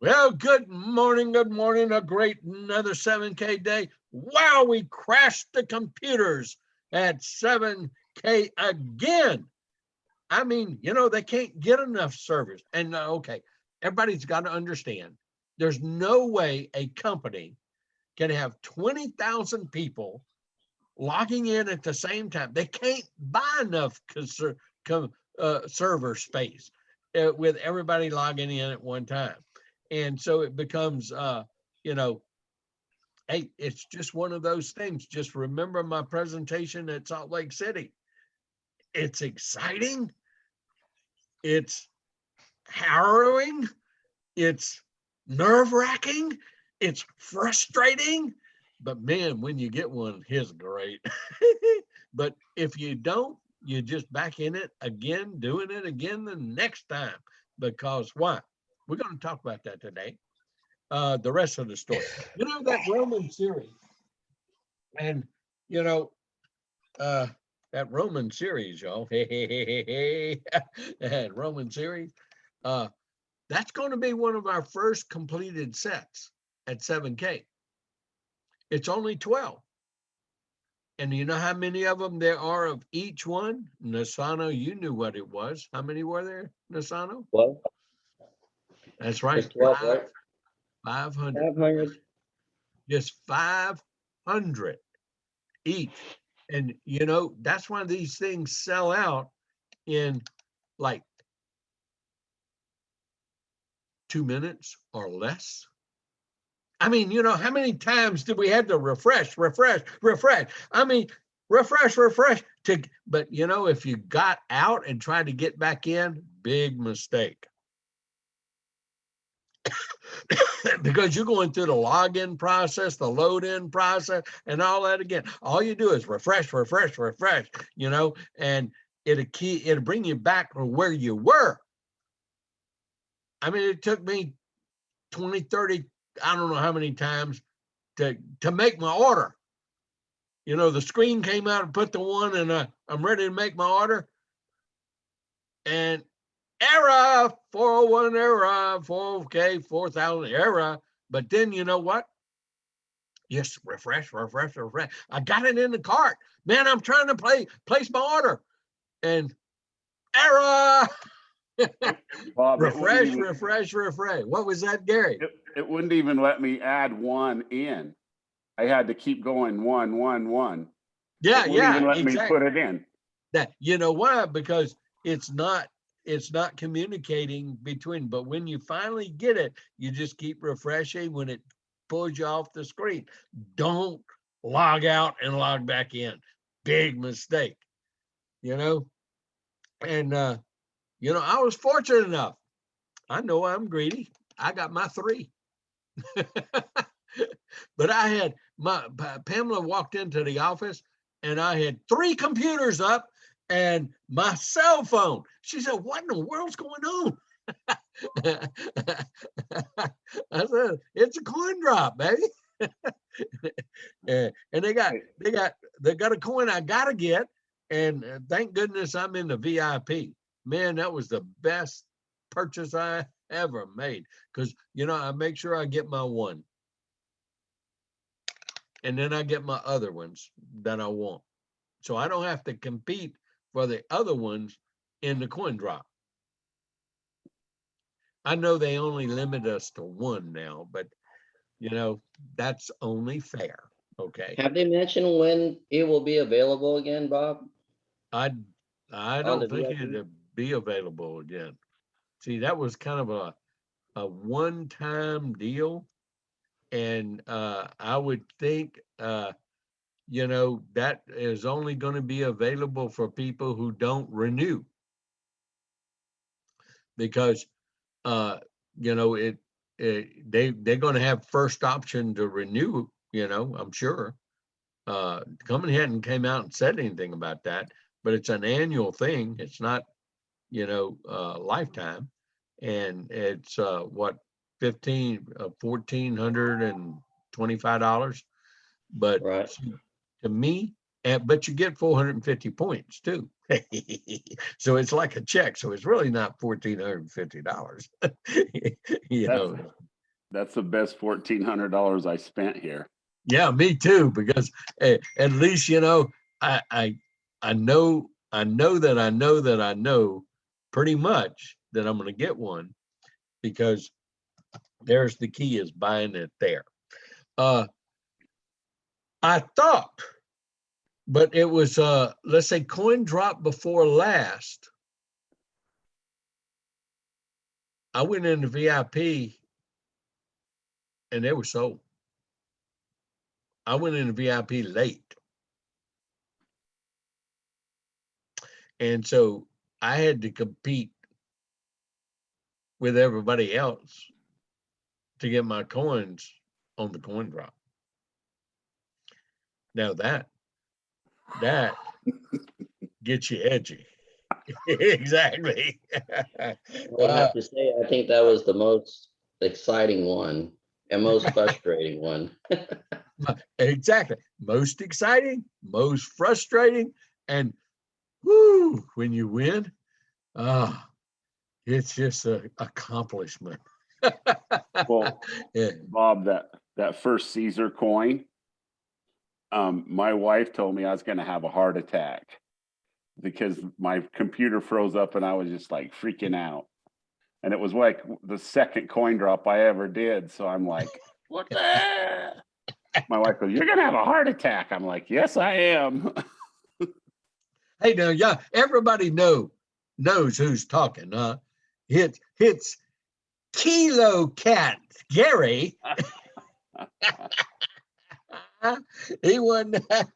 Well, good morning, good morning. A great another 7K day. Wow, we crashed the computers at 7K again. I mean, they can't get enough servers. And okay, everybody's got to understand there's no way a company can have 20,000 people logging in at the same time. They can't buy enough server space with everybody logging in at one time. And so it becomes, hey, it's just one of those things. Just remember my presentation at Salt Lake City. It's exciting. It's harrowing. It's nerve-wracking. It's frustrating. But man, when you get one, it's great. But if you don't, you're just back in it again, doing it again the next time. Because why? We're going to talk about that today. The rest of the story. That Roman series. And, that Roman series, y'all. That Roman series. That's going to be one of our first completed sets at 7K. It's only 12. And you know how many of them there are of each one? Nasano, you knew what it was. How many were there, Nasano? Well, that's right. 12, right? 500. 500. Just 500 each. And, that's why these things sell out in like 2 minutes or less. I mean, how many times did we have to refresh? I mean, refresh but if you got out and tried to get back in, big mistake. Because you're going through the login process, the load in process, and all that again. All you do is refresh, and it'll bring you back to where you were. I mean, it took me 20, 30, I don't know how many times to make my order. The screen came out and put the one, and I'm ready to make my order. And error, 401 error, 4K, 4,000 error. But then you know what? Just refresh. I got it in the cart. Man, I'm trying to place my order. And error. Bob, refresh. What was that, Gary? It wouldn't even let me add one in. I had to keep going one. Yeah, it wouldn't even let exactly. me put it in. That why? Because it's not communicating between, but when you finally get it, you just keep refreshing. When it pulls you off the screen, don't log out and log back in. Big mistake. And I was fortunate enough. I know I'm greedy. I got my 3. But I had Pamela walked into the office and I had 3 computers up and my cell phone. She said, "What in the world's going on?" I said, "It's a coin drop, baby." And they got a coin I gotta get, and thank goodness I'm in the VIP. Man, that was the best purchase I ever made, because I make sure I get my one, and then I get my other ones that I want, so I don't have to compete for the other ones in the coin drop. I know they only limit us to 1 now, but that's only fair. Okay. Have they mentioned when it will be available again, Bob? I don't think it'll be available again. See, that was kind of a one-time deal, and I would think that is only going to be available for people who don't renew, because they're going to have first option to renew. I'm sure. The company hadn't came out and said anything about that, but it's an annual thing. It's not lifetime, and it's what, $1,425, but right. To me, but you get 450 points too. So it's like a check, so it's really not $1,450. That's the best $1,400 I spent here. Yeah, me too, because at least, you know, I know that I know pretty much that I'm going to get one, because there's the key, is buying it there. I thought, but it was, let's say coin drop before last. I went into VIP and they were sold. I went into VIP late. And so I had to compete with everybody else to get my coins on the coin drop. Now that gets you edgy. Exactly. I would have to say, I think that was the most exciting one and most frustrating one. Exactly. Most exciting, most frustrating, and whoo, when you win, it's just an accomplishment. Well, Yeah. Bob, that first Caesar coin, my wife told me I was going to have a heart attack because my computer froze up and I was just like freaking out. And it was like the second coin drop I ever did. So I'm like, what the heck? My wife goes, "You're going to have a heart attack." I'm like, "Yes, I am." Hey, now, yeah, everybody knows who's talking. It's Kilo Cat Gary. He won that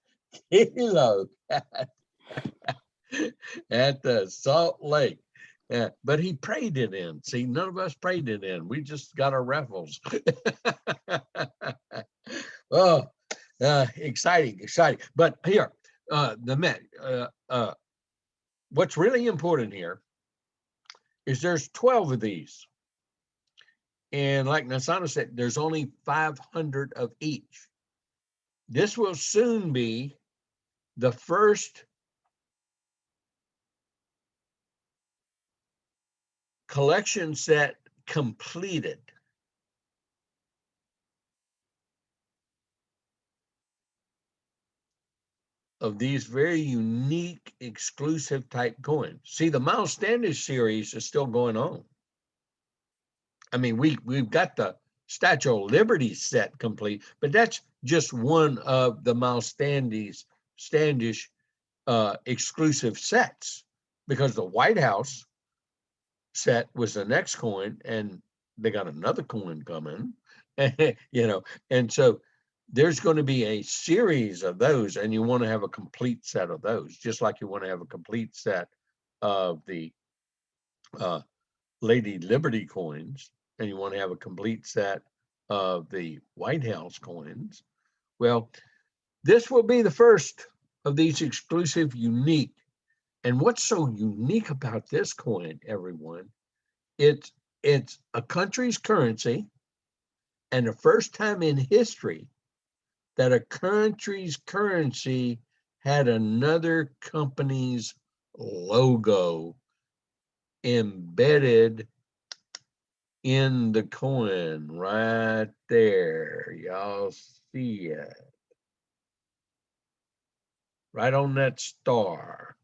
Kilo Cat at the Salt Lake. Yeah, but he prayed it in. See, none of us prayed it in. We just got our raffles. Oh, exciting. But here, what's really important here is there's 12 of these. And like Nasana said, there's only 500 of each. This will soon be the first collection set completed. Of these very unique, exclusive type coins. See, the Miles Standish series is still going on. I mean, we've got the Statue of Liberty set complete, but that's just one of the Miles Standish exclusive sets, because the White House set was the next coin, and they got another coin coming, you know, and so there's going to be a series of those, and you want to have a complete set of those, just like you want to have a complete set of the Lady Liberty coins, and you want to have a complete set of the White House coins. Well, this will be the first of these exclusive, unique. And what's so unique about this coin, everyone, it's a country's currency, and the first time in history that a country's currency had another company's logo embedded in the coin right there. Y'all see it. Right on that star.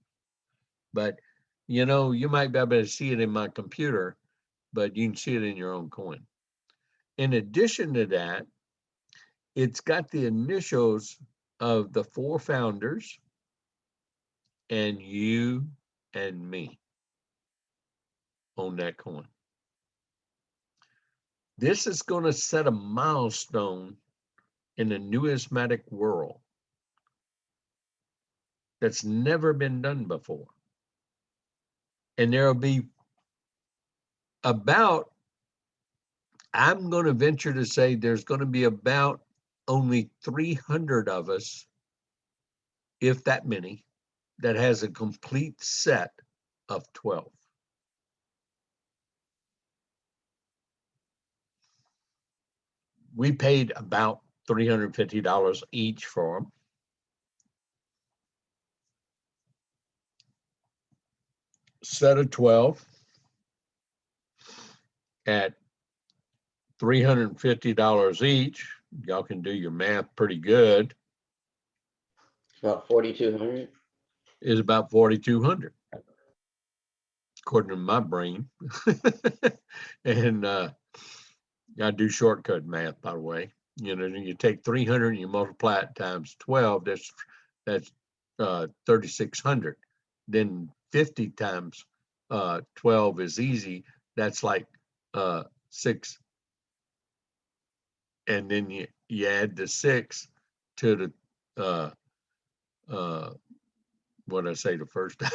But, you know, you might be able to see it in my computer, but you can see it in your own coin. In addition to that, it's got the initials of the 4 founders and you and me on that coin. This is going to set a milestone in the numismatic world that's never been done before. And there'll be about, I'm going to venture to say there's going to be about only 300 of us, if that many, that has a complete set of 12. We paid about $350 each for them. Set of 12 at $350 each. Y'all can do your math pretty good. About 4,200. Is about 4,200, according to my brain. And I do shortcut math, by the way. You know, you take 300 and you multiply it times 12. That's 3,600. Then 50 times 12 is easy. That's like 6. And then you add the 6 to the what did I say the first time?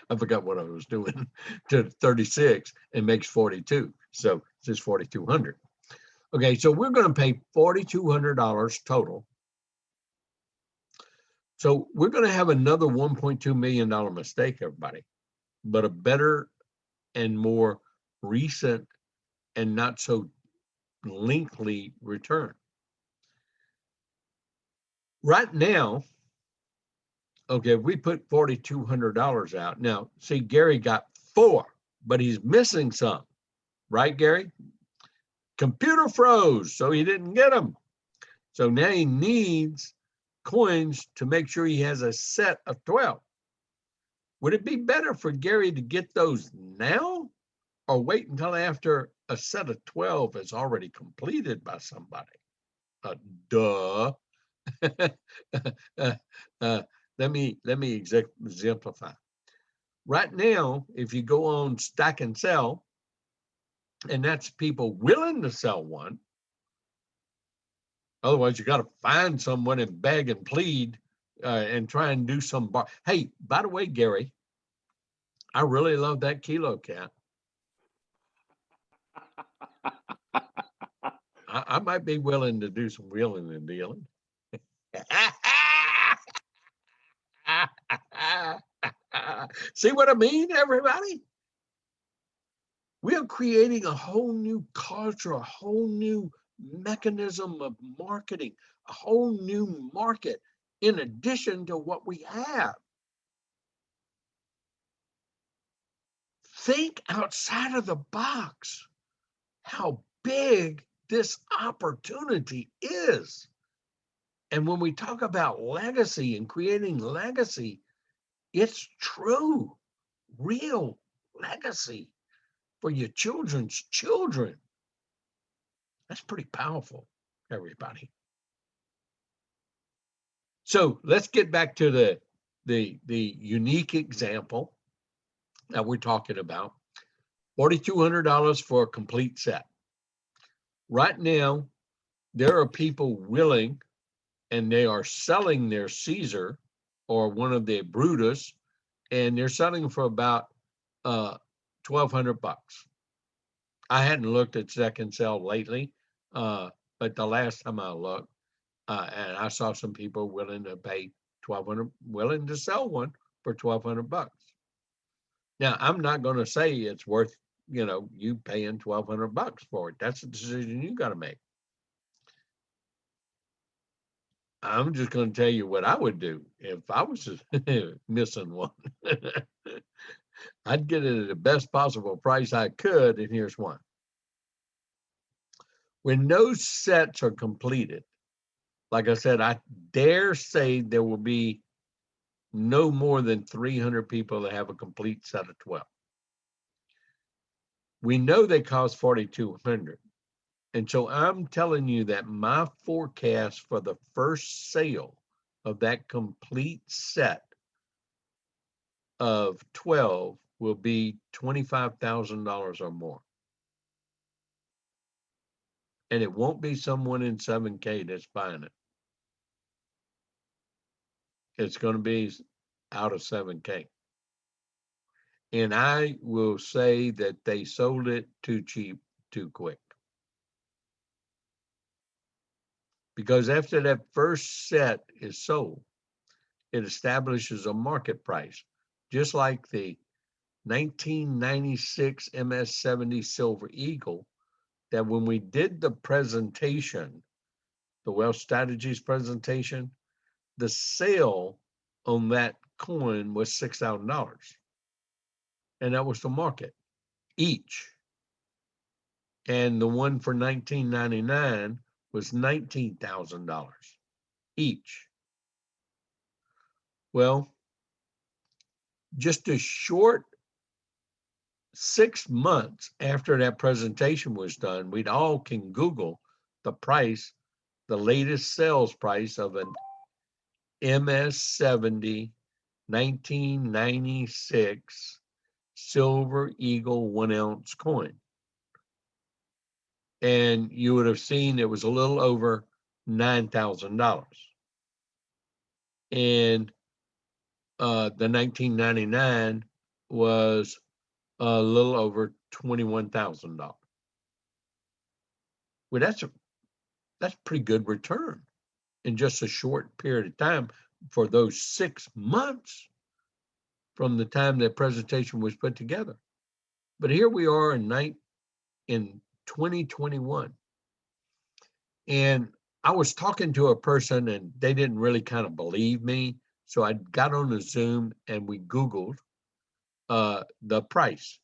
I forgot what I was doing. To 36, it makes 42. So it's just 4,200. Okay, so we're going to pay $4,200 total. So we're going to have another $1.2 million mistake, everybody, but a better and more recent and not so lengthy return. Right now, okay, we put $4,200 out. Now, see, Gary got 4, but he's missing some, right, Gary? Computer froze, so he didn't get them. So now he needs coins to make sure he has a set of 12. Would it be better for Gary to get those now or wait until after a set of 12 is already completed by somebody? Duh. Let me exemplify. Right now, if you go on Stack and Sell, and that's people willing to sell one. Otherwise, you got to find someone and beg and plead and try and do some bar. Hey, by the way, Gary, I really love that Kilo Cat. I might be willing to do some wheeling and dealing. See what I mean, everybody? We are creating a whole new culture, a whole new mechanism of marketing, a whole new market in addition to what we have. Think outside of the box how big this opportunity is. And when we talk about legacy and creating legacy, it's true, real legacy for your children's children. That's pretty powerful, everybody. So let's get back to the unique example that we're talking about. $4,200 for a complete set. Right now, there are people willing, and they are selling their Caesar or one of their Brutus, and they're selling for about $1,200. I hadn't looked at second sale lately, but the last time I looked, and I saw some people willing to pay $1,200, willing to sell one for $1,200. Now, I'm not going to say it's worth, you paying $1,200 for it. That's a decision you got to make. I'm just going to tell you what I would do if I was missing one. I'd get it at the best possible price I could, and here's one. When those sets are completed, like I said, I dare say there will be no more than 300 people that have a complete set of 12. We know they cost $4,200. And so I'm telling you that my forecast for the first sale of that complete set of 12 will be $25,000 or more. And it won't be someone in 7K that's buying it. It's going to be out of 7K. And I will say that they sold it too cheap, too quick. Because after that first set is sold, it establishes a market price, just like the 1996 MS-70 Silver Eagle, that when we did the presentation, the Wealth Strategies presentation, the sale on that coin was $6,000. And that was the market each. and the one for 1999 was $19,000 each. Well, just a short 6 months after that presentation was done, we'd all can Google the price, the latest sales price of an MS-70 1996 Silver Eagle 1 ounce coin. And you would have seen it was a little over $9,000. And the 1999 was a little over $21,000. Well, that's pretty good return in just a short period of time for those 6 months from the time that presentation was put together. But here we are in 2021. And I was talking to a person and they didn't really kind of believe me. So I got on a Zoom and we Googled the price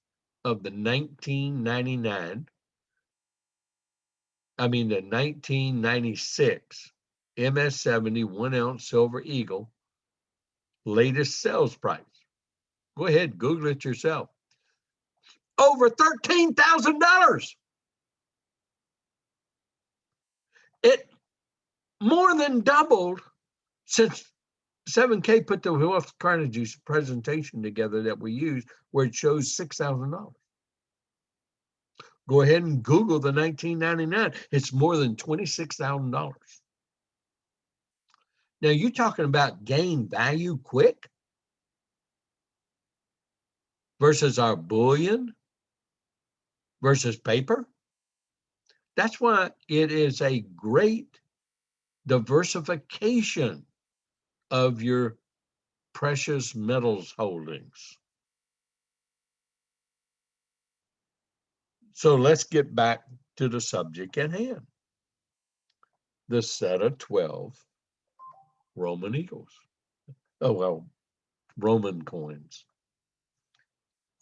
of the 1996 MS-70 1 ounce Silver Eagle latest sales price. Go ahead, Google it yourself. Over $13,000. It more than doubled since 7K put the Wealth Carnegie's presentation together that we used, where it shows $6,000. Go ahead and Google the 1999. It's more than $26,000. Now you're talking about gain value quick versus our bullion versus paper. That's why it is a great diversification of your precious metals holdings. So let's get back to the subject at hand. The set of 12 Roman eagles. Oh, well, Roman coins.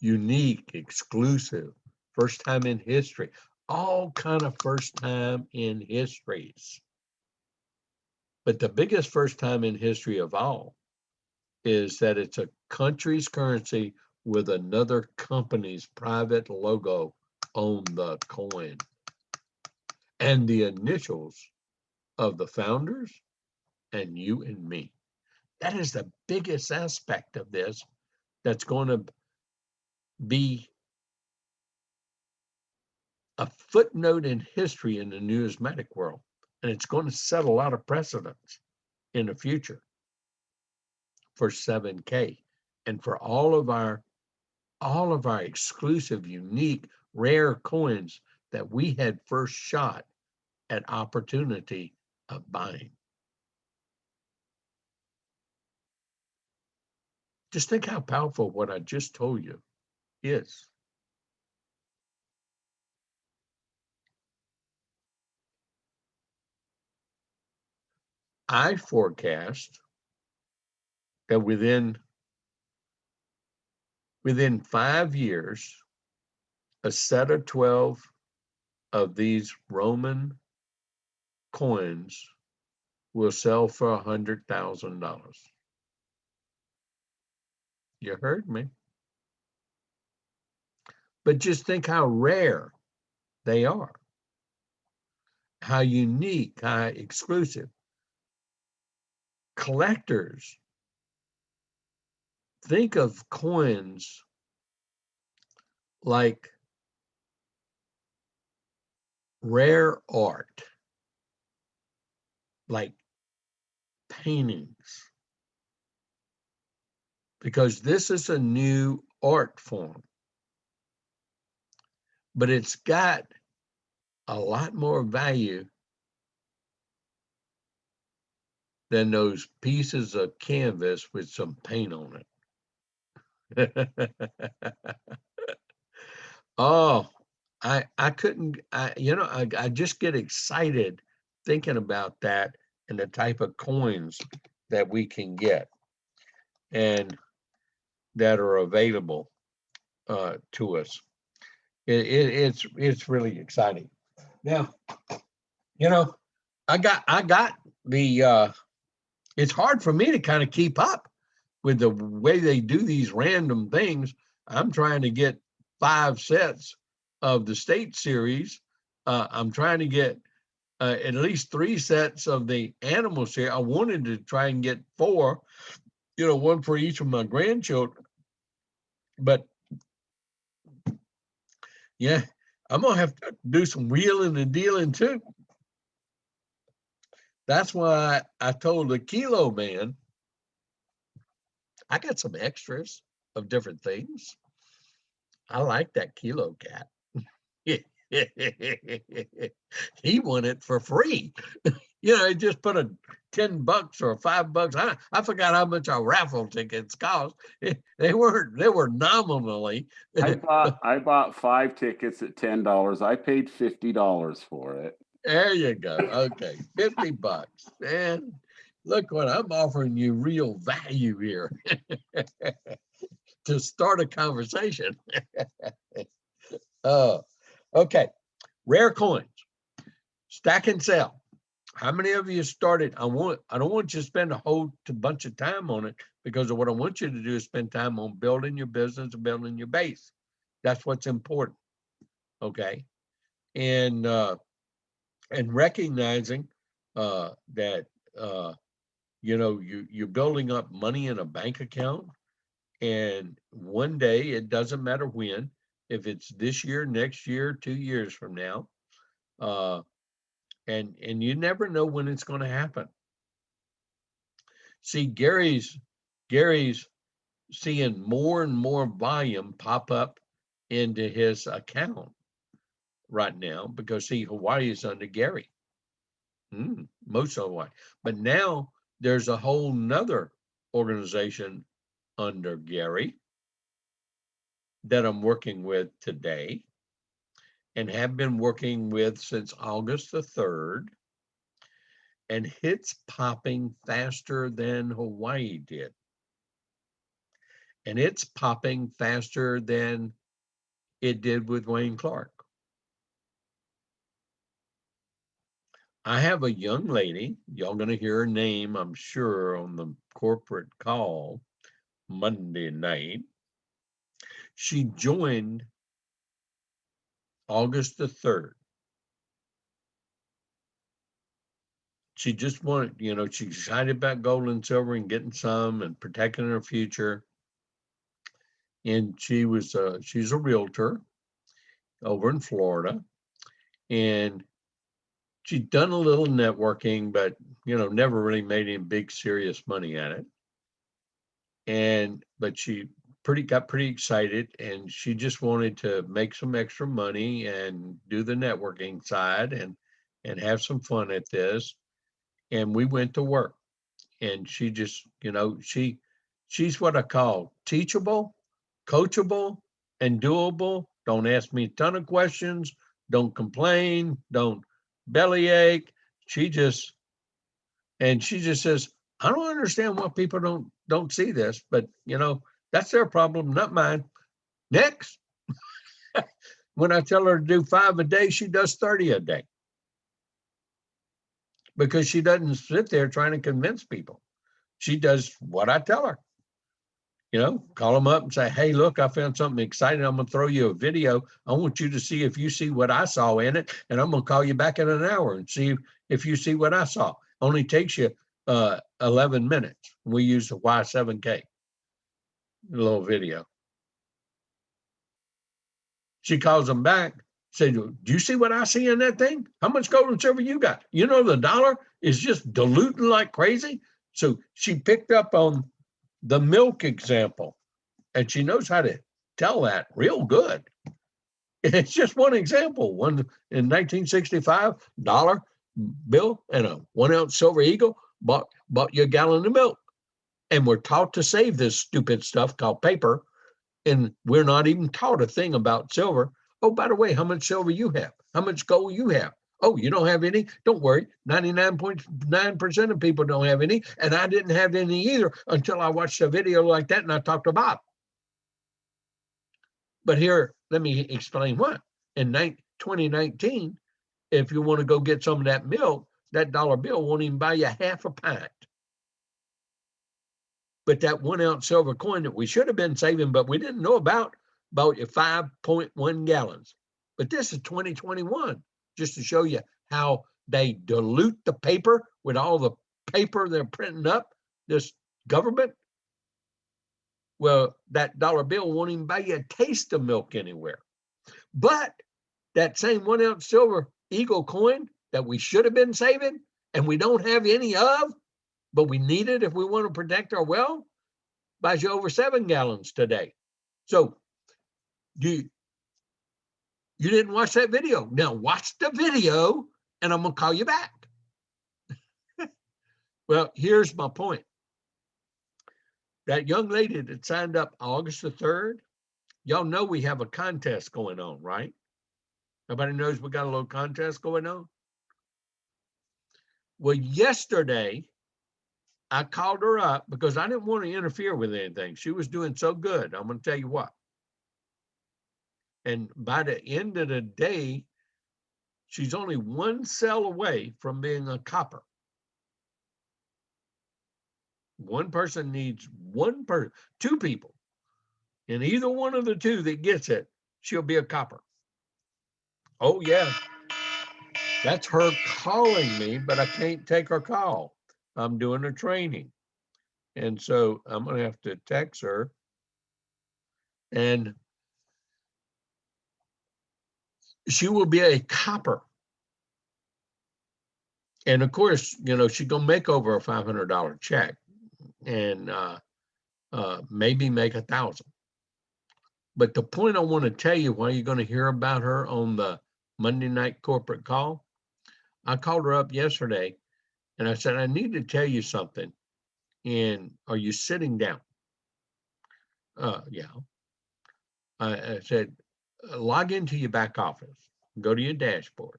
Unique, exclusive, first time in history. All kind of first time in histories. But the biggest first time in history of all is that it's a country's currency with another company's private logo on the coin and the initials of the founders and you and me. That is the biggest aspect of this that's going to be a footnote in history in the numismatic world. And it's going to set a lot of precedents in the future for 7K and for all of our exclusive, unique, rare coins that we had first shot at opportunity of buying. Just think how powerful what I just told you is. I forecast that within 5 years, a set of 12 of these Roman coins will sell for $100,000. You heard me. But just think how rare they are, how unique, how exclusive. Collectors think of coins like rare art, like paintings, because this is a new art form, but it's got a lot more value than those pieces of canvas with some paint on it. Oh, I couldn't, I just get excited thinking about that and the type of coins that we can get and that are available to us. It's really exciting. Now, you know, I got the it's hard for me to kind of keep up with the way they do these random things. I'm trying to get 5 sets of the state series. I'm trying to get at least 3 sets of the animal series. I wanted to try and get 4, one for each of my grandchildren. But yeah, I'm gonna have to do some wheeling and dealing too. That's why I told the Kilo man, I got some extras of different things. I like that Kilo cat. He won it for free. He just put a $10 or $5. I forgot how much our raffle tickets cost. They were nominally. I bought 5 tickets at $10. I paid $50 for it. There you go. Okay, $50. And look what I'm offering you, real value here to start a conversation. Okay, rare coins, stack and sell. How many of you started? I don't want you to spend a whole bunch of time on it, because what I want you to do is spend time on building your business and building your base. That's what's important. Okay, and recognizing that you're building up money in a bank account, and one day, it doesn't matter when, if it's this year, next year, 2 years from now, and you never know when it's going to happen. See, Gary's seeing more and more volume pop up into his account right now, because see, Hawaii is under Gary. Most of Hawaii. But now there's a whole nother organization under Gary that I'm working with today, and have been working with since August the 3rd. And it's popping faster than Hawaii did. And it's popping faster than it did with Wayne Clark. I have a young lady, y'all gonna hear her name, I'm sure, on the corporate call Monday night. She joined August the 3rd. She just wanted, she's excited about gold and silver and getting some and protecting her future. And she's a realtor over in Florida. And she'd done a little networking, but, never really made any big serious money at it. But she got pretty excited, and she just wanted to make some extra money and do the networking side and have some fun at this. And we went to work, and she just, she's what I call teachable, coachable, and doable. Don't ask me a ton of questions. Don't complain. Don't bellyache. She just says, I don't understand why people don't see this, but that's their problem, not mine. Next. When I tell her to do 5 a day, she does 30 a day, because she doesn't sit there trying to convince people. She does what I tell her. Call them up and say, hey, look, I found something exciting. I'm going to throw you a video. I want you to see if you see what I saw in it. And I'm going to call you back in an hour and see if you see what I saw. Only takes you 11 minutes. We use the Y7K, a little video. She calls them back, said, do you see what I see in that thing? How much gold and silver you got? The dollar is just diluting like crazy. So she picked up on the milk example, and she knows how to tell that real good. It's just one example. One in 1965, dollar bill and a 1 ounce silver eagle bought you a gallon of milk. And we're taught to save this stupid stuff called paper, and we're not even taught a thing about silver. Oh, by the way, how much silver you have? How much gold you have? Oh, you don't have any? Don't worry. 99.9% of people don't have any. And I didn't have any either until I watched a video like that and I talked to Bob. But here let me explain what. In 2019, if you want to go get some of that milk, that dollar bill won't even buy you half a pint. But that 1 ounce silver coin that we should have been saving, but we didn't know about your 5.1 gallons. But this is 2021, just to show you how they dilute the paper with all the paper they're printing up, this government. Well, that dollar bill won't even buy you a taste of milk anywhere. But that same 1 ounce silver Eagle coin that we should have been saving and we don't have any of, but we need it if we want to protect our well, buys you over 7 gallons today. So you didn't watch that video. Now watch the video and I'm going to call you back. Well, here's my point. That young lady that signed up August the 3rd, y'all know we have a contest going on, right? Everybody knows we got a little contest going on. Well, yesterday, I called her up because I didn't want to interfere with anything. She was doing so good. I'm going to tell you what. And by the end of the day, she's only 1 cell away from being a copper. One person needs two people. And either one of the two that gets it, she'll be a copper. Oh, yeah. That's her calling me, but I can't take her call. I'm doing a training. And so I'm going to have to text her. And she will be a copper. And of course, you know, she's going to make over a $500 check and maybe make 1,000. But the point I want to tell you why you're going to hear about her on the Monday night corporate call, I called her up yesterday and I said, I need to tell you something. And are you sitting down? Yeah. I said, log into your back office, go to your dashboard.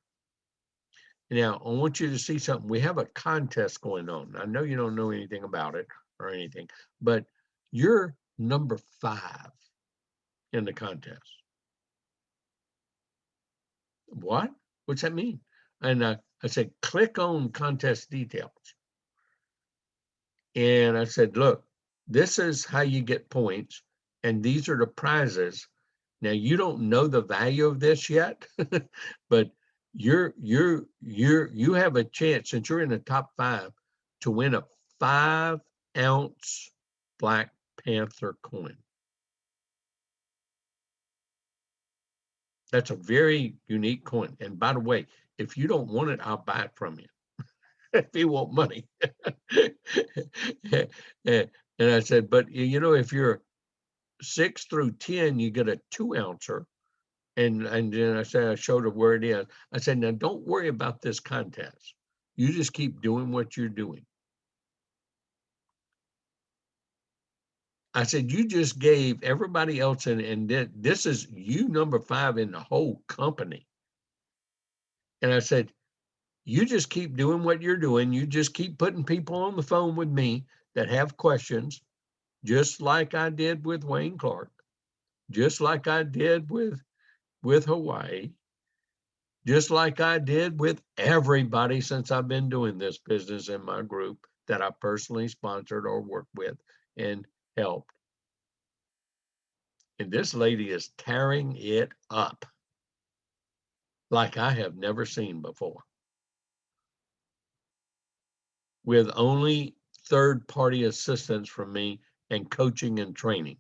Now, I want you to see something. We have a contest going on. I know you don't know anything about it or anything, but you're number 5 in the contest. What? What's that mean? And I said, click on contest details. And I said, look, this is how you get points. And these are the prizes. Now, you don't know the value of this yet, but you have a chance, since you're in the top 5, to win a 5 ounce Black Panther coin. That's a very unique coin. And by the way, if you don't want it, I'll buy it from you. If you want money. And I said, but you know, if you're 6 through 10, you get a 2 ouncer. And then I said, I showed her where it is. I said, now don't worry about this contest. You just keep doing what you're doing. I said, you just gave everybody else, and this is you number 5 in the whole company. And I said, you just keep doing what you're doing. You just keep putting people on the phone with me that have questions, just like I did with Wayne Clark, just like I did with Hawaii, just like I did with everybody since I've been doing this business in my group that I personally sponsored or worked with and helped. And this lady is tearing it up like I have never seen before, with only third-party assistance from me and coaching and training.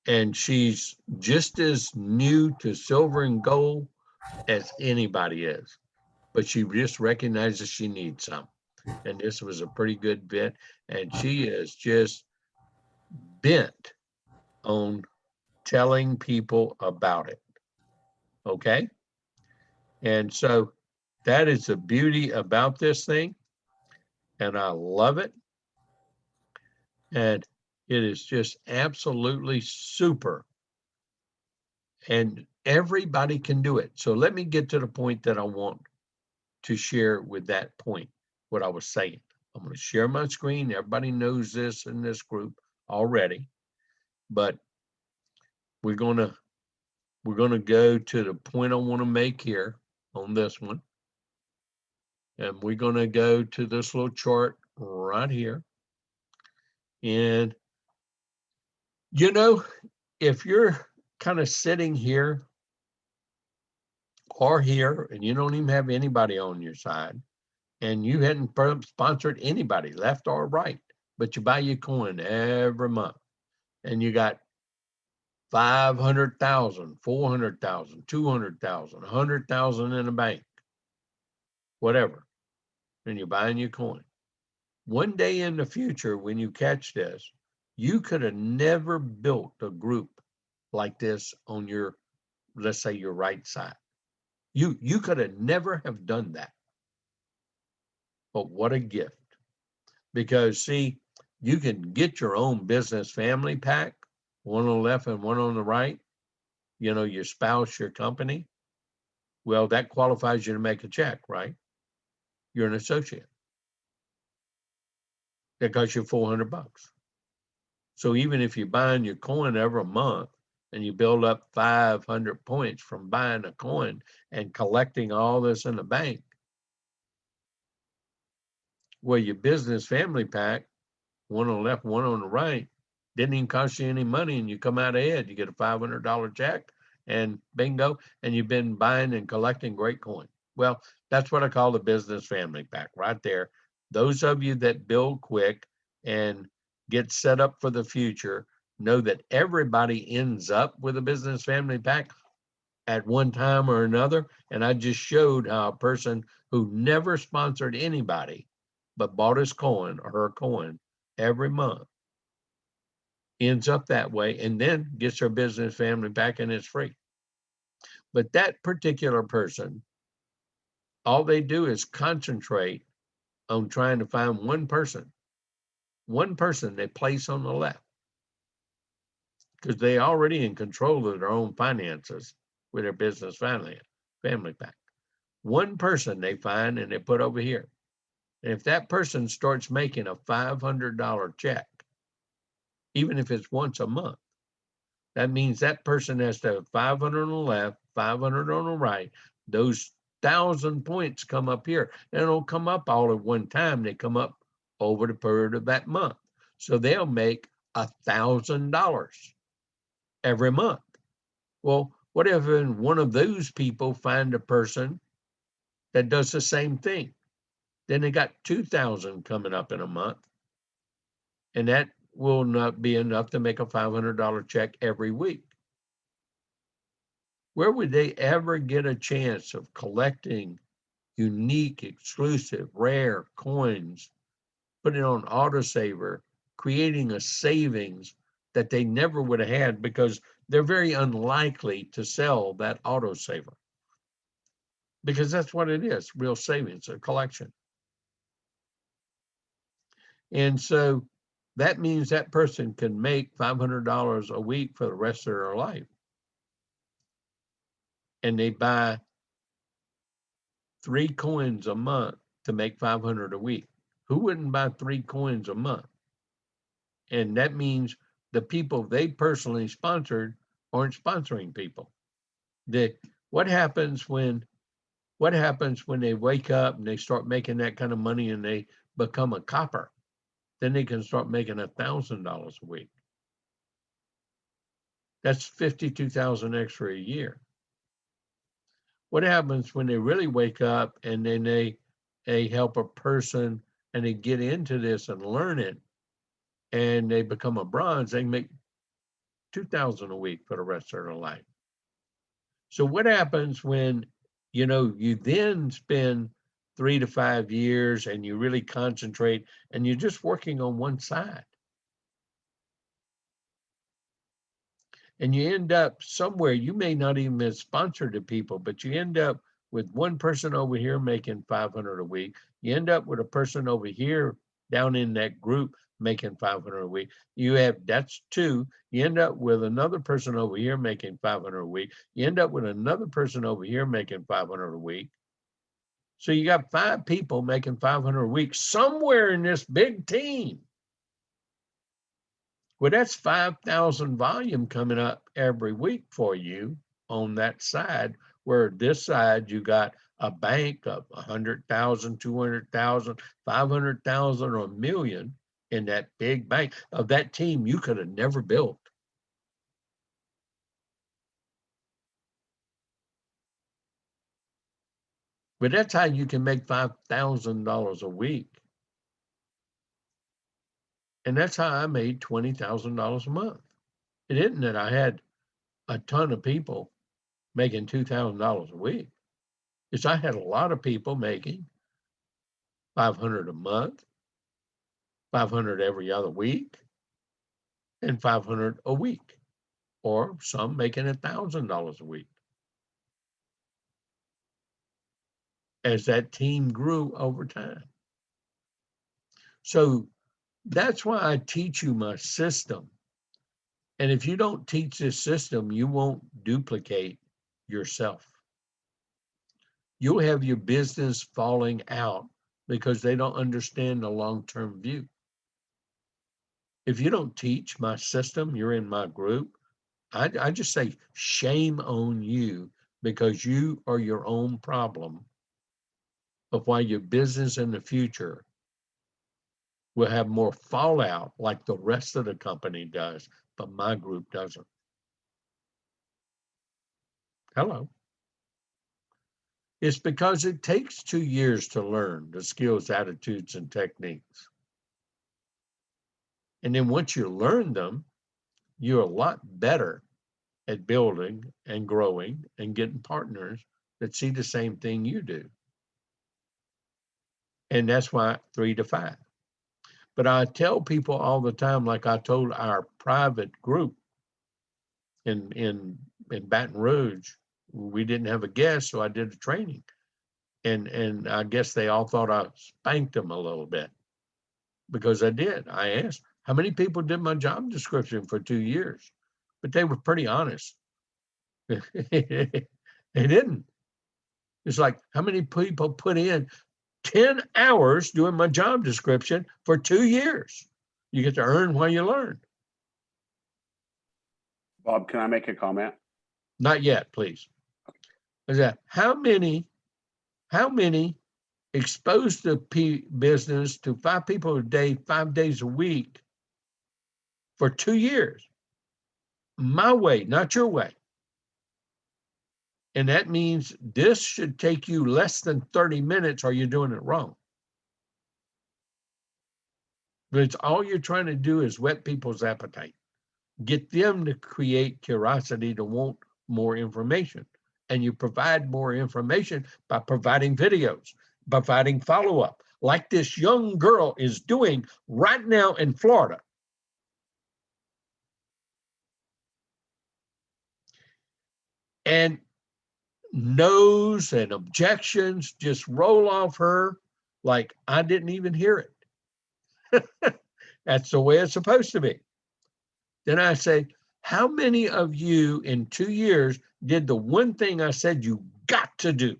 And she's just as new to silver and gold as anybody is, but she just recognizes she needs some. And this was a pretty good bit. And she is just bent on telling people about it. Okay. And so that is the beauty about this thing. And I love it. And it is just absolutely super. And everybody can do it. So let me get to the point that I want to share with that point, what I was saying. I'm going to share my screen. Everybody knows this in this group already, but we're gonna go to the point I want to make here on this one. And we're gonna go to this little chart right here. And you know, if you're kind of sitting here or here and you don't even have anybody on your side and you hadn't sponsored anybody left or right, but you buy your coin every month and you got 500,000, 400,000, 200,000, 100,000 in the bank, whatever, and you're buying your coin. One day in the future, when you catch this, you could have never built a group like this on your, let's say, your right side. You could have never have done that. But what a gift. Because see, you can get your own business family pack, one on the left and one on the right, you know, your spouse, your company. Well, that qualifies you to make a check, right? You're an associate. That costs you $400. So even if you're buying your coin every month and you build up 500 points from buying a coin and collecting all this in the bank, well, your business family pack, one on the left, one on the right, didn't even cost you any money, and you come out ahead. You get a $500 check, and bingo, and you've been buying and collecting great coin. Well, that's what I call the business family pack right there. Those of you that build quick and get set up for the future know that everybody ends up with a business family pack at one time or another. And I just showed how a person who never sponsored anybody but bought his coin or her coin every month ends up that way and then gets their business family pack and it's free. But that particular person, all they do is concentrate on trying to find one person they place on the left, because they already in control of their own finances with their business family pack. One person they find and they put over here. And if that person starts making a $500 check, even if it's once a month, that means that person has to have 500 on the left, 500 on the right. Those 1,000 points come up here. They don't come up all at one time. They come up over the period of that month. So they'll make $1,000 every month. Well, what if one of those people find a person that does the same thing? Then they got 2,000 coming up in a month. And that will not be enough to make a $500 check every week. Where would they ever get a chance of collecting unique, exclusive, rare coins, putting on autosaver, creating a savings that they never would have had, because they're very unlikely to sell that autosaver, because that's what it is, real savings, a collection. And so that means that person can make $500 a week for the rest of their life. And they buy 3 coins a month to make 500 a week. Who wouldn't buy 3 coins a month? And that means the people they personally sponsored aren't sponsoring people. What happens when they wake up and they start making that kind of money and they become a copper? Then they can start making $1,000 a week. That's 52,000 extra a year. What happens when they really wake up and then they help a person and they get into this and learn it and they become a bronze? They can make 2,000 a week for the rest of their life. So what happens when, you then spend 3 to 5 years and you really concentrate and you're just working on one side? And you end up somewhere, you may not even have sponsored the people, but you end up with one person over here making 500 a week. You end up with a person over here down in that group making 500 a week. That's 2. You end up with another person over here making 500 a week. You end up with another person over here making 500 a week. So you got 5 people making 500 a week somewhere in this big team. Well, that's 5,000 volume coming up every week for you on that side, where this side you got a bank of 100,000, 200,000, 500,000, or a million in that big bank of that team you could have never built. But that's how you can make $5,000 a week. And that's how I made $20,000 a month. It isn't that I had a ton of people making $2,000 a week. It's I had a lot of people making $500 a month, $500 every other week, and $500 a week, or some making $1,000 a week. As that team grew over time. So that's why I teach you my system. And if you don't teach this system, you won't duplicate yourself. You'll have your business falling out because they don't understand the long-term view. If you don't teach my system, you're in my group, I just say shame on you, because you are your own problem of why your business in the future will have more fallout like the rest of the company does, but my group doesn't. Hello. It's because it takes 2 years to learn the skills, attitudes, and techniques. And then once you learn them, you're a lot better at building and growing and getting partners that see the same thing you do. And that's why 3 to 5. But I tell people all the time, like I told our private group in Baton Rouge, we didn't have a guest, so I did a training. And I guess they all thought I spanked them a little bit, because I did. I asked, how many people did my job description for 2 years? But they were pretty honest. They didn't. It's like, how many people put in 10 hours doing my job description for 2 years? You get to earn while you learn. Bob, can I make a comment? Not yet, please. Is that how many exposed to business to 5 people a day, 5 days a week for 2 years? My way, not your way. And that means this should take you less than 30 minutes or you're doing it wrong. But it's all you're trying to do is whet people's appetite. Get them to create curiosity to want more information. And you provide more information by providing videos, by providing follow-up, like this young girl is doing right now in Florida. And no's and objections just roll off her like I didn't even hear it. That's the way it's supposed to be. Then I say, how many of you in 2 years did the one thing I said you got to do?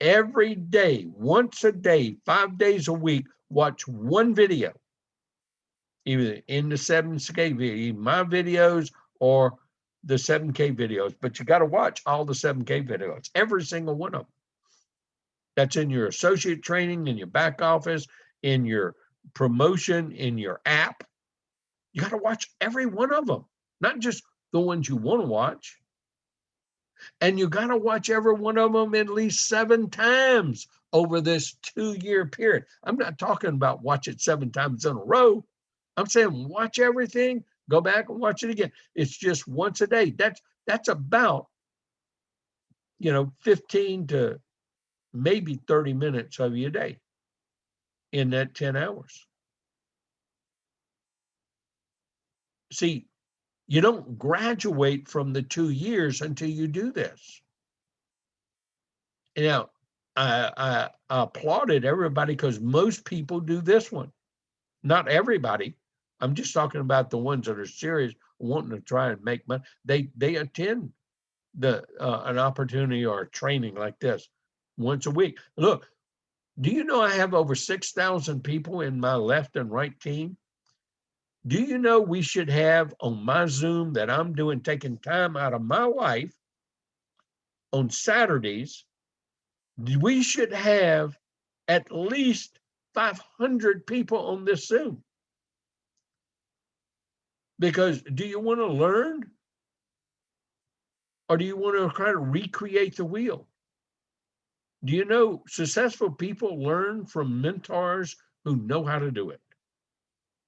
Every day, once a day, 5 days a week, watch one video, either in the 7K video, my videos, or the 7K videos. But you got to watch all the 7K videos, every single one of them. That's in your associate training, in your back office, in your promotion, in your app. You got to watch every one of them, not just the ones you want to watch. And you got to watch every one of them at least 7 times over this 2-year period. I'm not talking about watch it 7 times in a row. I'm saying watch everything, go back and watch it again. It's just once a day. That's about, 15 to maybe 30 minutes of your day in that 10 hours. See, you don't graduate from the 2 years until you do this. Now, I applauded everybody because most people do this one. Not everybody. I'm just talking about the ones that are serious, wanting to try and make money. They attend an opportunity or a training like this once a week. Look, do you know I have over 6,000 people in my left and right team Do you know we should have on my Zoom that I'm doing, taking time out of my life on Saturdays, we should have at least 500 people on this Zoom. Because do you want to learn? Or do you want to try to recreate the wheel? Do you know successful people learn from mentors who know how to do it?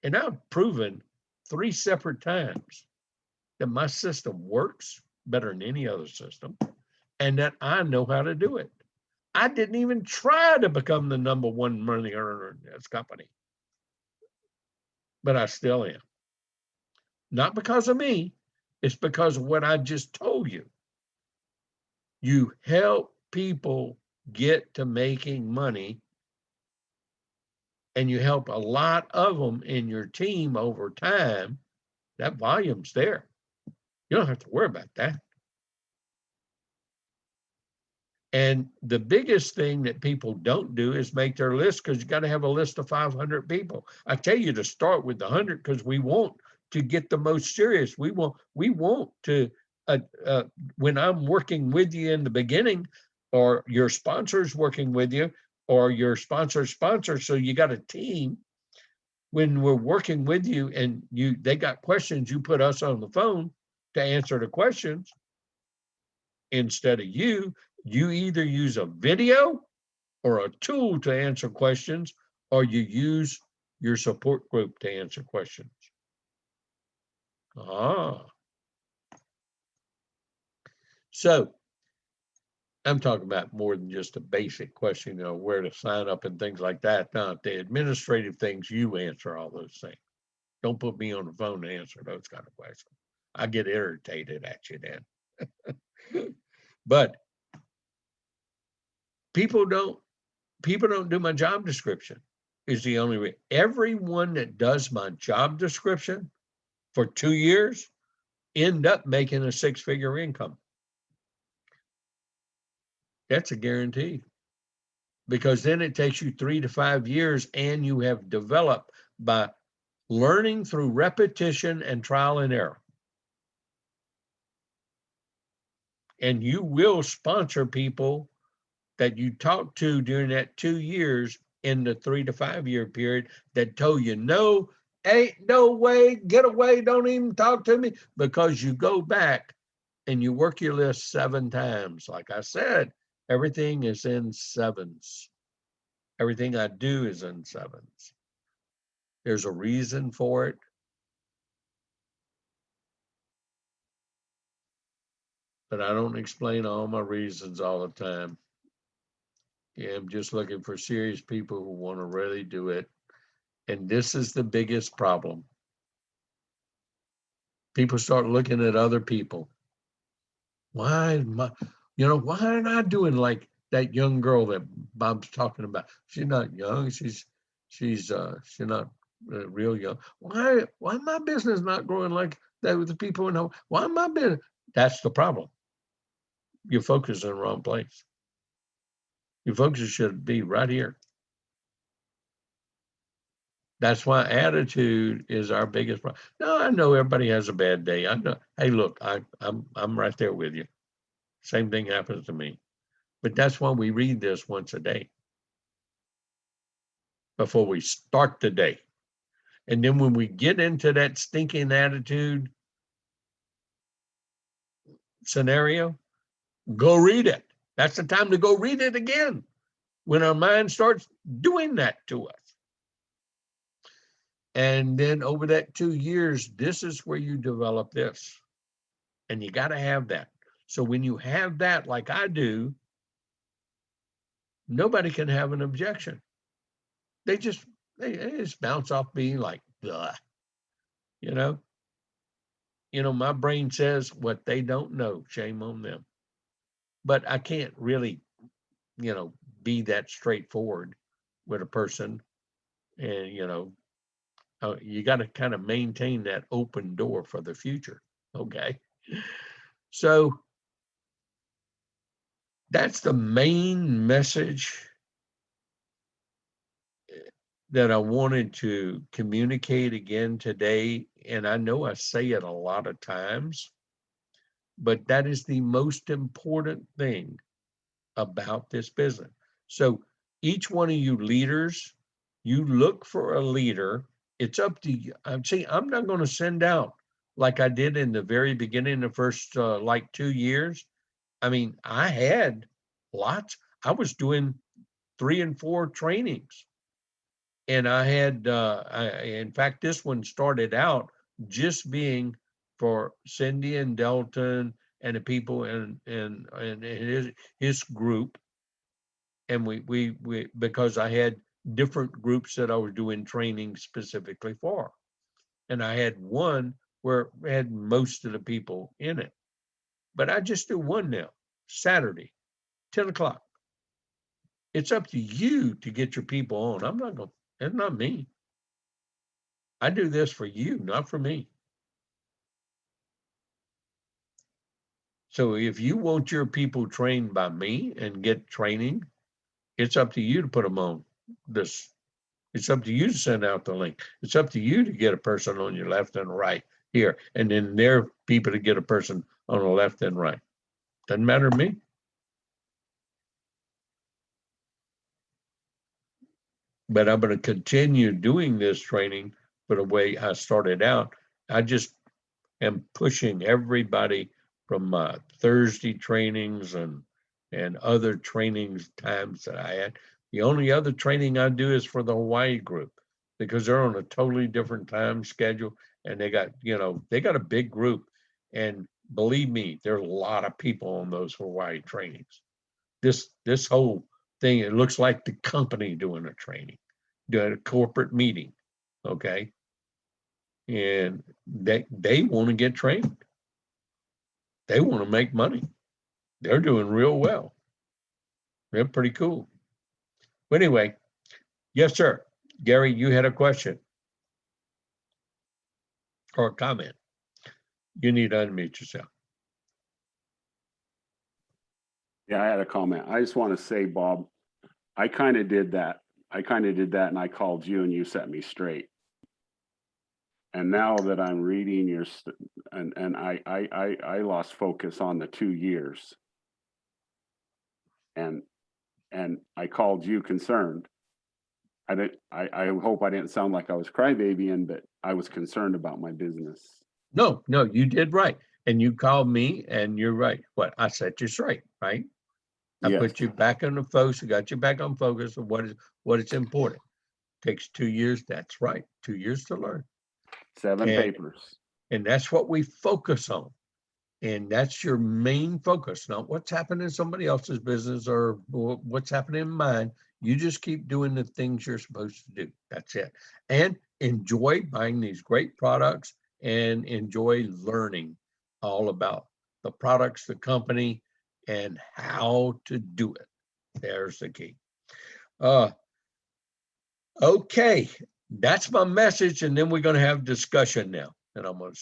And I've proven 3 separate times that my system works better than any other system and that I know how to do it. I didn't even try to become the number 1 money earner in this company, but I still am. Not because of me, it's because of what I just told you. You help people get to making money, and you help a lot of them in your team over time. That volume's there. You don't have to worry about that. And the biggest thing that people don't do is make their list, because you got to have a list of 500 people. I tell you to start with the 100 because we want to get the most serious. We want to, when I'm working with you in the beginning, or your sponsor's working with you, or your sponsor's sponsor, so you got a team. When we're working with you and they got questions, you put us on the phone to answer the questions instead of you either use a video or a tool to answer questions, or you use your support group to answer questions. So I'm talking about more than just a basic question, where to sign up and things like that. Now, the administrative things, you answer all those things. Don't put me on the phone to answer those kind of questions. I get irritated at you then. But people don't do my job description is the only way. Everyone that does my job description for 2 years end up making a 6-figure income. That's a guarantee, because then it takes you 3 to 5 years, and you have developed by learning through repetition and trial and error. And you will sponsor people that you talk to during that 2 years in the 3 to 5 year period that told you, no, ain't no way, get away, don't even talk to me, because you go back and you work your list 7 times. Like I said, everything is in 7s. Everything I do is in 7s. There's a reason for it. But I don't explain all my reasons all the time. Yeah, I'm just looking for serious people who want to really do it. And this is the biggest problem. People start looking at other people. Why am I, why aren't I doing like that young girl that Bob's talking about? She's not young. She's not real young. Why my business not growing like that with the people in home? Why my business? That's the problem. Your focus is in the wrong place. Your focus should be right here. That's why attitude is our biggest problem. No, I know everybody has a bad day. I know. Hey, look, I'm right there with you. Same thing happens to me. But that's why we read this once a day before we start the day. And then when we get into that stinking attitude scenario, go read it. That's the time to go read it again, when our mind starts doing that to us. And then over that 2 years, this is where you develop this. And you got to have that. So when you have that, like I do, nobody can have an objection. They just bounce off me like, blah. My brain says what they don't know, shame on them. But I can't really, be that straightforward with a person. And, you got to kind of maintain that open door for the future. Okay. So that's the main message that I wanted to communicate again today, and I know I say it a lot of times, but that is the most important thing about this business. So each one of you leaders, you look for a leader. It's up to you. I'm not going to send out like I did in the very beginning, the first like 2 years. I mean, I had lots. I was doing 3 and 4 trainings. And I had, in fact, this one started out just being for Cindy and Delton and the people in his group. And we because I had different groups that I was doing training specifically for. And I had one where it had most of the people in it. But I just do one now, Saturday, 10 o'clock. It's up to you to get your people on. I'm not going, it's not me. I do this for you, not for me. So if you want your people trained by me and get training, it's up to you to put them on this. It's up to you to send out the link. It's up to you to get a person on your left and right here. And then their people to get a person on the left and right. Doesn't matter to me. But I'm going to continue doing this training for the way I started out. I just am pushing everybody from my Thursday trainings and other trainings times that I had. The only other training I do is for the Hawaii group because they're on a totally different time schedule and they got, they got a big group. And believe me, there's a lot of people on those Hawaii trainings. This whole thing, it looks like the company doing a training, doing a corporate meeting, okay? And they want to get trained. They want to make money. They're doing real well. They're pretty cool. But anyway, yes, sir. Gary, you had a question or a comment. You need to unmute yourself. Yeah, I had a comment. I just want to say, Bob, I kind of did that. And I called you and you set me straight. And now that I'm reading your, and I lost focus on the 2 years. And I called you concerned. I hope I didn't sound like I was crybabying, but I was concerned about my business. No, you did right. And you called me and you're right. What I set you straight, right? I Yes. put you back on the focus, got you back on focus of what is important. Takes 2 years. That's right. 2 years to learn. 7 papers. And that's what we focus on. And that's your main focus, not what's happening in somebody else's business or what's happening in mine. You just keep doing the things you're supposed to do. That's it. And enjoy buying these great products and enjoy learning all about the products, the company, and how to do it. There's the key. Okay, that's my message. And then we're going to have discussion now. And I'm going to